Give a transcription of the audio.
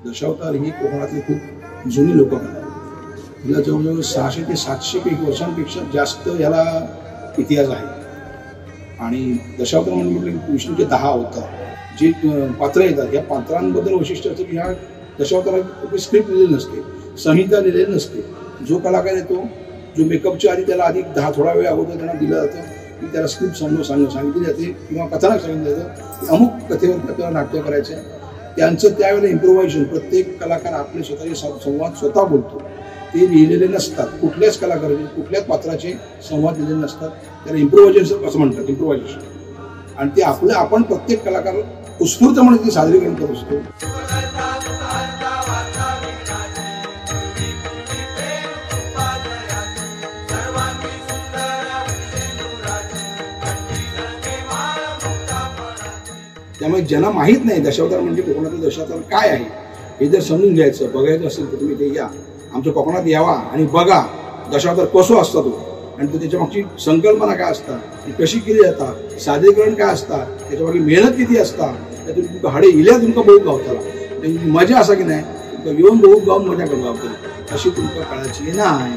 दशावतार ही कोकणातली खूप जुनी लोककला आहे। तिला जवळजवळ 600 ते 700 वर्षांपेक्षा जास्त याला इतिहास आहे। आणि दशावतार म्हणजे विष्णूचे 10 अवतार जे पात्र येतात, या पात्रांबद्दल वैशिष्ट्य असतं की ह्या दशावतारात स्क्रिप्ट लिहिलेली नसते, संहिता लिहिलेली नसते। जो कलाकार येतो, जो मेकअपच्या आधी त्याला आधी थोडा वेळ अगोदर त्यांना दिलं जातं की त्याला स्क्रिप्ट सांगितली जाते किंवा कथानक सांगितलं जातं की अमुक कथेवर आपल्याला नाट्य करायचं आहे। त्यांचं त्यावेळेला इम्प्रोव्हायझेशन, प्रत्येक कलाकार आपले स्वतःचे संवाद स्वतः बोलतो, ते लिहिलेले नसतात। कुठल्याच कलाकाराचे, कुठल्याच पात्राचे संवाद लिहिलेले नसतात, त्याला इम्प्रोव्हायझेशन असं म्हणतात, इम्प्रोव्हायझेशन। आणि ते आपण प्रत्येक कलाकार उत्स्फूर्तपणे ते सादरीकरण करत असतो। त्यामुळे ज्यांना माहीत नाही दशावतार म्हणजे कोकणातील दशावतार काय आहे हे जर समजून घ्यायचं, बघायचं असेल तर तुम्ही ते या, आमच्या कोकणात यावा आणि बघा दशावतार कसं असतं तो, आणि त्याच्या मागची संकल्पना काय असतात, ती कशी केली जातात, सादरीकरण काय असतात, त्याच्यामागे मेहनत किती असतात, त्यातून तुमचं हाडे इल्या तुमका बहुत गावताला, त्याची मजा असा की नाही तुमका येऊन बहुत गावून मजा करून गावतली, अशी तुमका कळायची नाही।